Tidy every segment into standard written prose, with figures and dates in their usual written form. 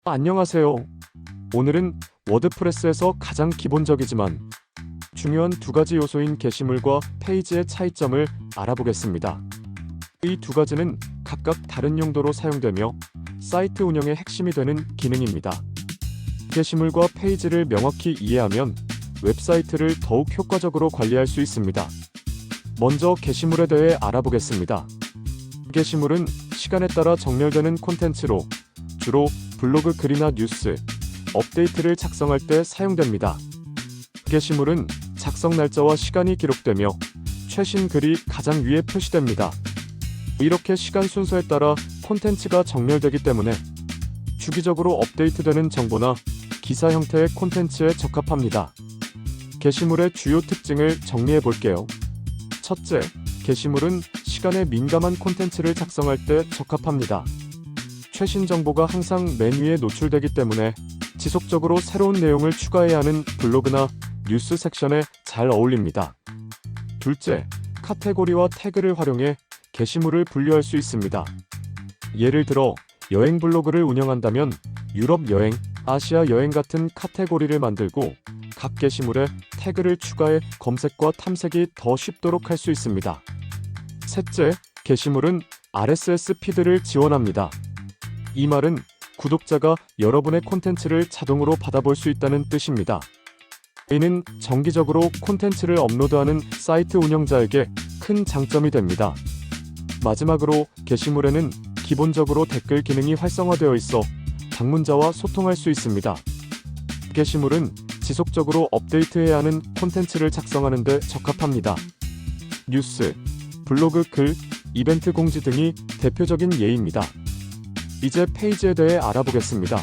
안녕하세요. 오늘은 워드프레스에서 가장 기본적이지만 중요한 두 가지 요소인 게시물과 페이지의 차이점을 알아보겠습니다. 이 두 가지는 각각 다른 용도로 사용되며 사이트 운영의 핵심이 되는 기능입니다. 게시물과 페이지를 명확히 이해하면 웹사이트를 더욱 효과적으로 관리할 수 있습니다. 먼저 게시물에 대해 알아보겠습니다. 게시물은 시간에 따라 정렬되는 콘텐츠로 주로 블로그 글이나 뉴스, 업데이트를 작성할 때 사용됩니다. 게시물은 작성 날짜와 시간이 기록되며 최신 글이 가장 위에 표시됩니다. 이렇게 시간 순서에 따라 콘텐츠가 정렬되기 때문에 주기적으로 업데이트되는 정보나 기사 형태의 콘텐츠에 적합합니다. 게시물의 주요 특징을 정리해 볼게요. 첫째, 게시물은 시간에 민감한 콘텐츠를 작성할 때 적합합니다. 최신 정보가 항상 맨 위에 노출되기 때문에 지속적으로 새로운 내용을 추가해야 하는 블로그나 뉴스 섹션에 잘 어울립니다. 둘째, 카테고리와 태그를 활용해 게시물을 분류할 수 있습니다. 예를 들어 여행 블로그를 운영한다면 유럽 여행, 아시아 여행 같은 카테고리를 만들고 각 게시물에 태그를 추가해 검색과 탐색이 더 쉽도록 할 수 있습니다. 셋째, 게시물은 RSS 피드를 지원합니다. 이 말은 구독자가 여러분의 콘텐츠를 자동으로 받아볼 수 있다는 뜻입니다. 이는 정기적으로 콘텐츠를 업로드하는 사이트 운영자에게 큰 장점이 됩니다. 마지막으로 게시물에는 기본적으로 댓글 기능이 활성화되어 있어 방문자와 소통할 수 있습니다. 게시물은 지속적으로 업데이트해야 하는 콘텐츠를 작성하는 데 적합합니다. 뉴스, 블로그 글, 이벤트 공지 등이 대표적인 예입니다. 이제 페이지에 대해 알아보겠습니다.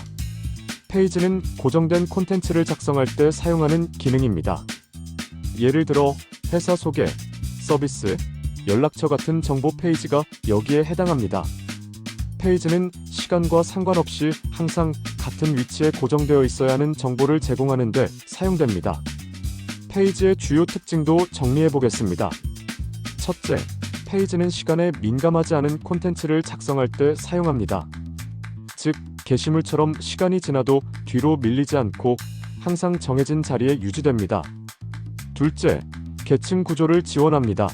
페이지는 고정된 콘텐츠를 작성할 때 사용하는 기능입니다. 예를 들어 회사 소개, 서비스, 연락처 같은 정보 페이지가 여기에 해당합니다. 페이지는 시간과 상관없이 항상 같은 위치에 고정되어 있어야 하는 정보를 제공하는 데 사용됩니다. 페이지의 주요 특징도 정리해 보겠습니다. 첫째, 페이지는 시간에 민감하지 않은 콘텐츠를 작성할 때 사용합니다. 즉, 게시물처럼 시간이 지나도 뒤로 밀리지 않고 항상 정해진 자리에 유지됩니다. 둘째, 계층 구조를 지원합니다.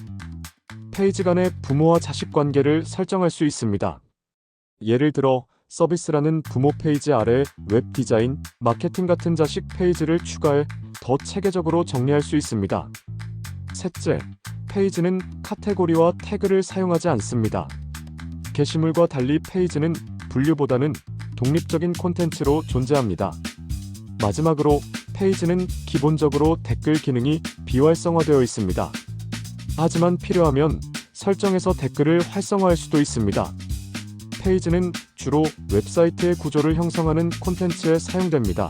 페이지 간의 부모와 자식 관계를 설정할 수 있습니다. 예를 들어 서비스라는 부모 페이지 아래에 웹 디자인, 마케팅 같은 자식 페이지를 추가해 더 체계적으로 정리할 수 있습니다. 셋째, 페이지는 카테고리와 태그를 사용하지 않습니다. 게시물과 달리 페이지는 분류보다는 독립적인 콘텐츠로 존재합니다. 마지막으로 페이지는 기본적으로 댓글 기능이 비활성화되어 있습니다. 하지만 필요하면 설정해서 댓글을 활성화할 수도 있습니다. 페이지는 주로 웹사이트의 구조를 형성하는 콘텐츠에 사용됩니다.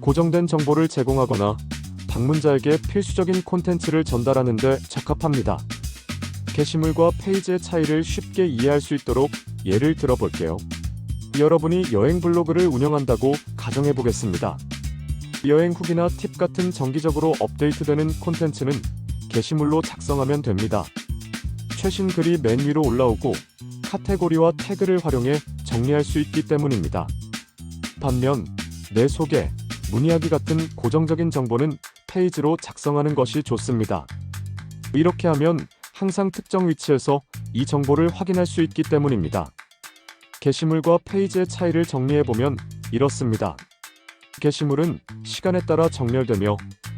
고정된 정보를 제공하거나 방문자에게 필수적인 콘텐츠를 전달하는 데 적합합니다. 게시물과 페이지의 차이를 쉽게 이해할 수 있도록 예를 들어 볼게요. 여러분이 여행 블로그를 운영한다고 가정해 보겠습니다. 여행 후기나 팁 같은 정기적으로 업데이트되는 콘텐츠는 게시물로 작성하면 됩니다. 최신 글이 맨 위로 올라오고 카테고리와 태그를 활용해 정리할 수 있기 때문입니다. 반면 내 소개, 문의하기 같은 고정적인 정보는 페이지로 작성하는 것이 좋습니다. 이렇게 하면 항상 특정 위치에서 이 정보를 확인할 수 있기 때문입니다. 게시물과 페이지의 차이를 정리해보면 이렇습니다. 게시물은 시간에 따라 정렬되며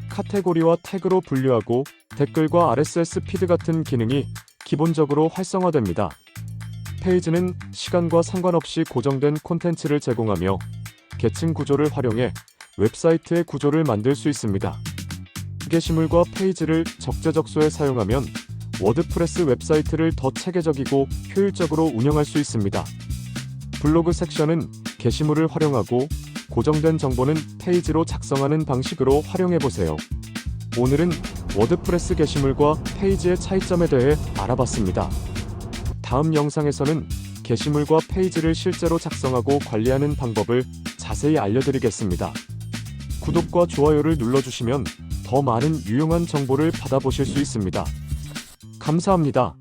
카테고리와 태그로 분류하고 댓글과 RSS 피드 같은 기능이 기본적으로 활성화됩니다. 페이지는 시간과 상관없이 고정된 콘텐츠를 제공하며 계층 구조를 활용해 웹사이트의 구조를 만들 수 있습니다. 게시물과 페이지를 적재적소에 사용하면 워드프레스 웹사이트를 더 체계적이고 효율적으로 운영할 수 있습니다. 블로그 섹션은 게시물을 활용하고 고정된 정보는 페이지로 작성하는 방식으로 활용해보세요. 오늘은 워드프레스 게시물과 페이지의 차이점에 대해 알아봤습니다. 다음 영상에서는 게시물과 페이지를 실제로 작성하고 관리하는 방법을 자세히 알려드리겠습니다. 구독과 좋아요를 눌러주시면 더 많은 유용한 정보를 받아보실 수 있습니다. 감사합니다.